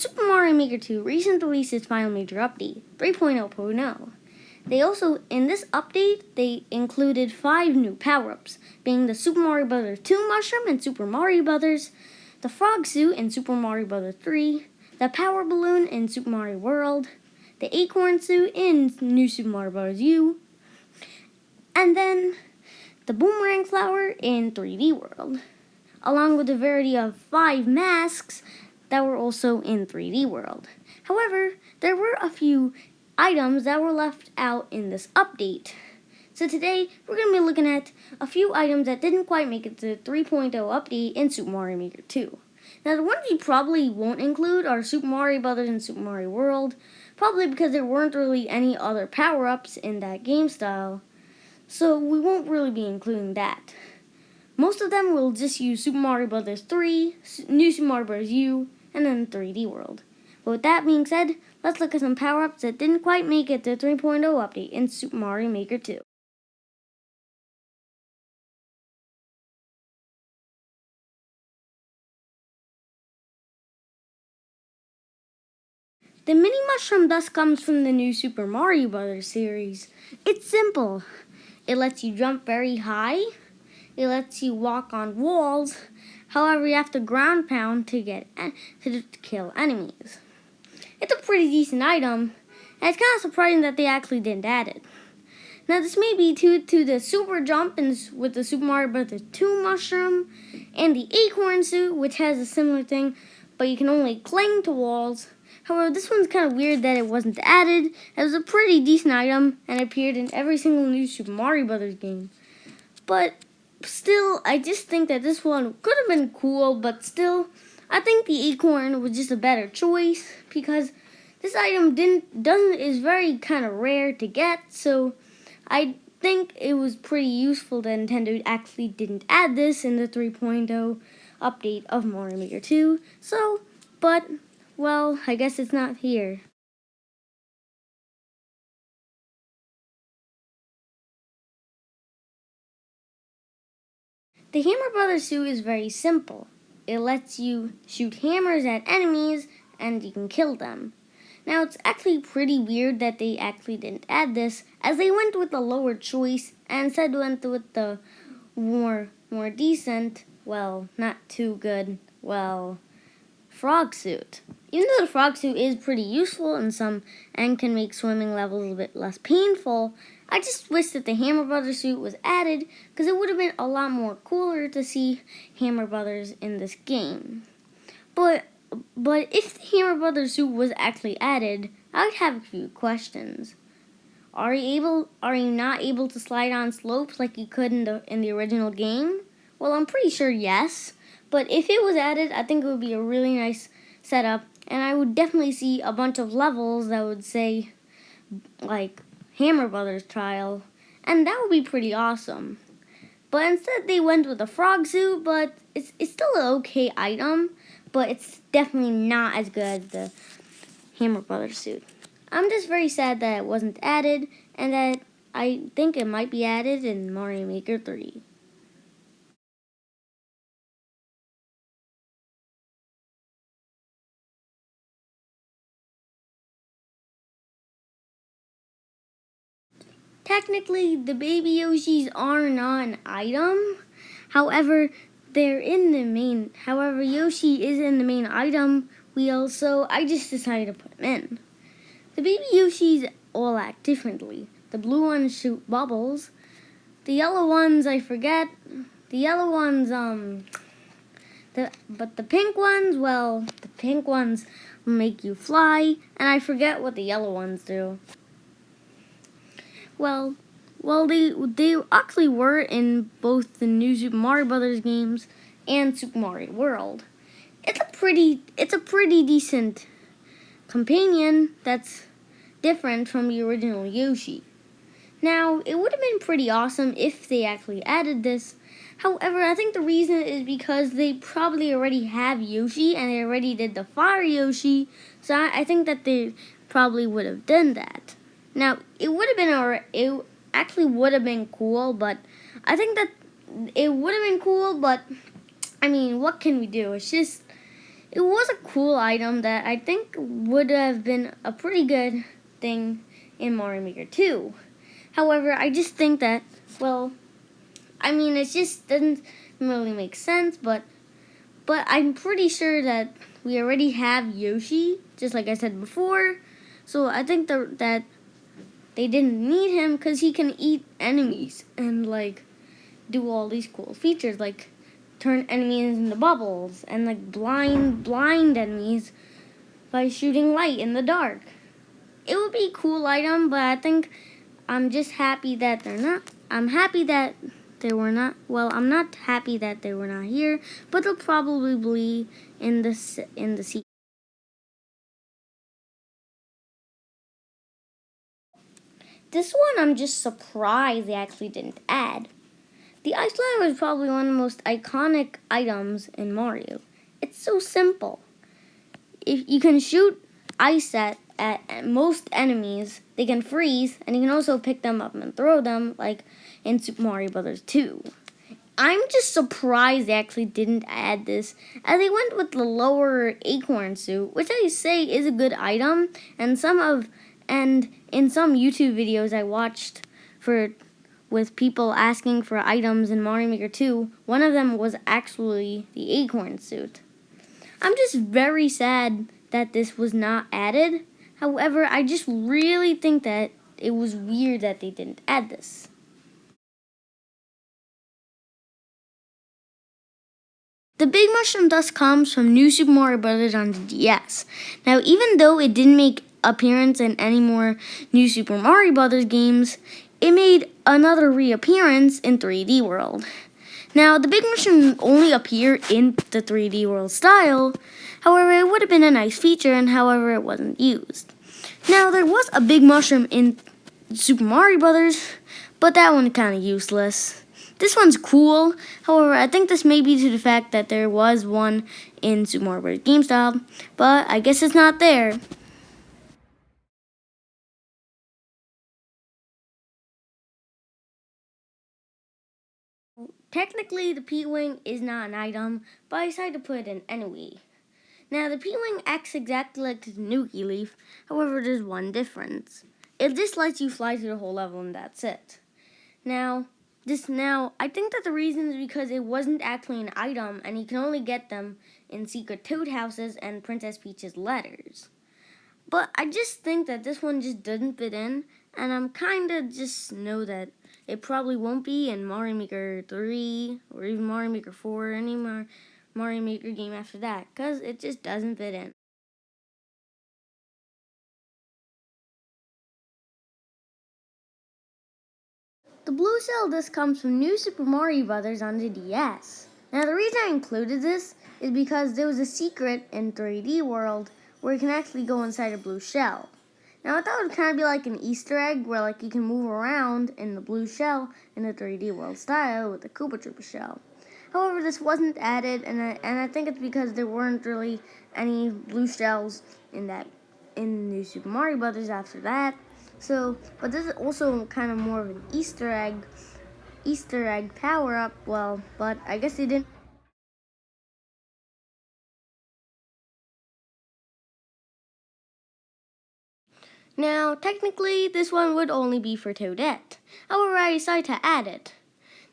Super Mario Maker 2 recently released its final major update, 3.0.0. They also, in this update, they included 5 new power-ups, being the Super Mario Bros. 2 mushroom in Super Mario Bros., the frog suit in Super Mario Bros. 3, the power balloon in Super Mario World, the acorn suit in New Super Mario Bros. U, and then the boomerang flower in 3D World, along with a variety of 5 masks that were also in 3D World. However, there were a few items that were left out in this update. So today, we're going to be looking at a few items that didn't quite make it to the 3.0 update in Super Mario Maker 2. Now, the ones you probably won't include are Super Mario Bros. And Super Mario World, probably because there weren't really any other power-ups in that game style, so we won't really be including that. Most of them will just use Super Mario Bros. 3, New Super Mario Bros. U, and then 3D World. But with that being said, let's look at some power-ups that didn't quite make it to the 3.0 update in Super Mario Maker 2. The mini mushroom thus comes from the new Super Mario Bros. Series. It's simple. It lets you jump very high. It lets you walk on walls. However, you have to ground pound to kill enemies. It's a pretty decent item, and it's kind of surprising that they actually didn't add it. Now, this may be due to the super jump with the Super Mario Bros. 2 mushroom and the acorn suit, which has a similar thing, but you can only cling to walls. However, this one's kind of weird that it wasn't added. It was a pretty decent item and appeared in every single new Super Mario Bros. Game. But still, I just think that this one could have been cool, but still, I think the acorn was just a better choice because this item is very kind of rare to get, so I think it was pretty useful that Nintendo actually didn't add this in the 3.0 update of Mario Maker 2. But well, I guess it's not here. The Hammer Brothers suit is very simple. It lets you shoot hammers at enemies and you can kill them. Now, it's actually pretty weird that they actually didn't add this, as they went with a lower choice and instead went with the more decent, well, not too good, well, frog suit. Even though the frog suit is pretty useful in some and can make swimming levels a bit less painful, I just wish that the Hammer Brothers suit was added because it would have been a lot more cooler to see Hammer Brothers in this game. But if the Hammer Brothers suit was actually added, I would have a few questions. Are you not able to slide on slopes like you could in the original game? Well, I'm pretty sure yes. But if it was added, I think it would be a really nice setup, and I would definitely see a bunch of levels that would say, like, Hammer Brothers Trial, and that would be pretty awesome. But instead they went with a frog suit, but it's still an okay item, but it's definitely not as good as the Hammer Brothers suit. I'm just very sad that it wasn't added, and that I think it might be added in Mario Maker 3. Technically, the baby Yoshis are not an item. However, Yoshi is in the main item wheel, so I just decided to put him in. The baby Yoshis all act differently. The blue ones shoot bubbles. The yellow ones, I forget. The yellow ones, but the pink ones, well, the pink ones make you fly, and I forget what the yellow ones do. Well, they actually were in both the new Super Mario Brothers games and Super Mario World. It's a pretty decent companion that's different from the original Yoshi. Now, it would have been pretty awesome if they actually added this. However, I think the reason is because they probably already have Yoshi and they already did the Fire Yoshi, so I think that they probably would have done that. Now, it actually would have been cool, but I think that it would have been cool, but I mean, what can we do? It's just It was a cool item that I think would have been a pretty good thing in Mario Maker 2. However, I just think that, well, I mean, it just doesn't really make sense, but I'm pretty sure that we already have Yoshi, just like I said before. So I think that they didn't need him because he can eat enemies and like do all these cool features, like turn enemies into bubbles and like blind enemies by shooting light in the dark. It would be a cool item, but I think I'm just happy that they're not. I'm happy that they were not. Well, I'm not happy that they were not here, but they'll probably be in the sequel. This one, I'm just surprised they actually didn't add. The ice ladder is probably one of the most iconic items in Mario. It's so simple. If you can shoot ice at most enemies, they can freeze, and you can also pick them up and throw them, like in Super Mario Bros. 2. I'm just surprised they actually didn't add this, as they went with the lower acorn suit, which I say is a good item, and in some YouTube videos I watched with people asking for items in Mario Maker 2, one of them was actually the acorn suit. I'm just very sad that this was not added. However, I just really think that it was weird that they didn't add this. The big mushroom dust comes from New Super Mario Bros. On the DS. Now, even though it didn't make appearance in any more New Super Mario Bros. Games, it made another reappearance in 3D World. Now, the big mushroom only appear in the 3D World style. However, it would have been a nice feature, and however, it wasn't used. Now, there was a big mushroom in Super Mario Bros., but that one kind of useless. This one's cool. However, I think this may be to the fact that there was one in Super Mario Bros. Game style, but I guess it's not there. Technically, the P-Wing is not an item, but I decided to put it in anyway. Now, the P-Wing acts exactly like the Tanuki Leaf, however, there's one difference. It just lets you fly through the whole level and that's it. Now, I think that the reason is because it wasn't actually an item and you can only get them in secret toad houses and Princess Peach's letters. But I just think that this one just doesn't fit in, and I'm kinda just know that it probably won't be in Mario Maker 3 or even Mario Maker 4 or any more Mario Maker game after that, because it just doesn't fit in. The blue shell disc comes from New Super Mario Bros. On the DS. Now the reason I included this is because there was a secret in 3D World where you can actually go inside a blue shell. Now I thought it would kind of be like an Easter egg where like you can move around in the blue shell in the 3D World style with the Koopa Troopa shell. However, this wasn't added, and I think it's because there weren't really any blue shells in New Super Mario Bros. After that. So, but this is also kind of more of an Easter egg power up. Well, but I guess they didn't. Now, technically, this one would only be for Toadette. However, I decided to add it.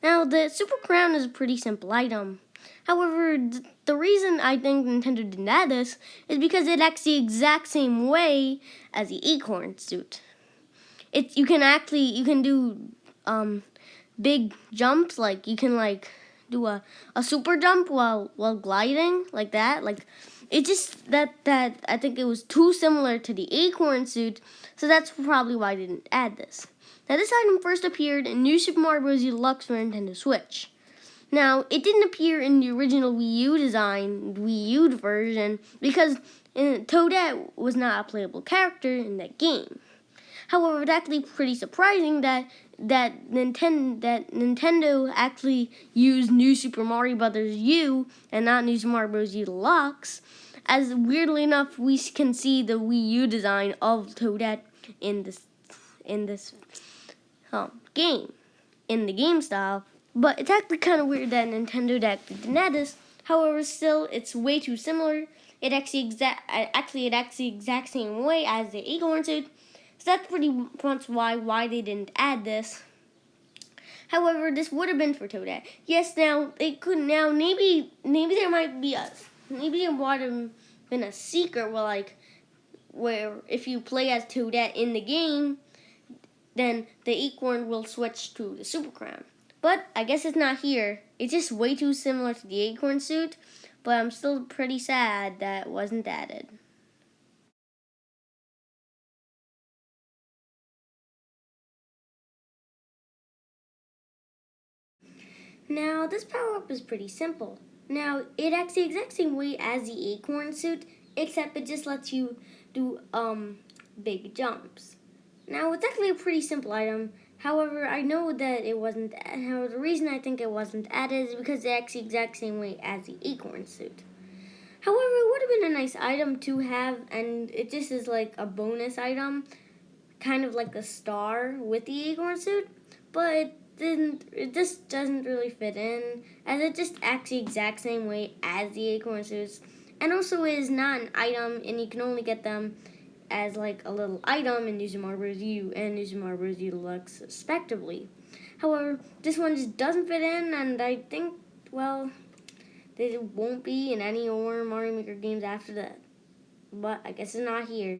Now, the Super Crown is a pretty simple item. However, the reason I think Nintendo didn't add this is because it acts the exact same way as the Acorn suit. You can do big jumps, like you can like do a super jump while gliding like that. Like it just that I think it was too similar to the Acorn suit, so that's probably why I didn't add this. Now this item first appeared in New Super Mario Bros. Deluxe for Nintendo Switch. Now it didn't appear in the original Wii U version because Toadette was not a playable character in that game. However, it's actually pretty surprising that Nintendo actually used New Super Mario Bros. U and not New Super Mario Bros. U Deluxe, as weirdly enough we can see the Wii U design of Toadette in this game, in the game style. But it's actually kind of weird that Nintendo actually did this. However, still, it's way too similar, it acts the exact same way as the acorn suit. So that's pretty much why they didn't add this. However, this would have been for Toadette. Yes, now they could now maybe there might be maybe there would have been a secret where if you play as Toadette in the game, then the acorn will switch to the super crown. But I guess it's not here. It's just way too similar to the acorn suit, but I'm still pretty sad that it wasn't added. Now, this power-up is pretty simple. Now, it acts the exact same way as the acorn suit, except it just lets you do big jumps. Now, it's actually a pretty simple item. However, I know that it wasn't. However, the reason I think it wasn't added is because it acts the exact same way as the acorn suit. However, it would have been a nice item to have, and it just is like a bonus item, kind of like a star with the acorn suit, but it just doesn't really fit in, as it just acts the exact same way as the acorn suits, and also is not an item, and you can only get them as like a little item in New Super Mario Bros. U and New Super Mario Bros. U Deluxe respectively. However, this one just doesn't fit in, and I think, well, they won't be in any more Mario Maker games after that. But I guess it's not here.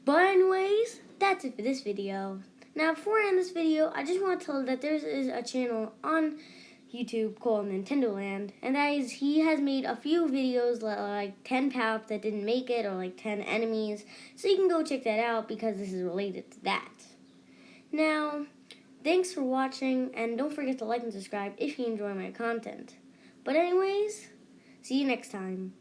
But anyways, that's it for this video. Now, before I end this video, I just want to tell you that there is a channel on YouTube called Nintendo Land, and that is, he has made a few videos like 10 power-ups that didn't make it, or like 10 enemies, so you can go check that out because this is related to that. Now, thanks for watching, and don't forget to like and subscribe if you enjoy my content. But anyways, see you next time.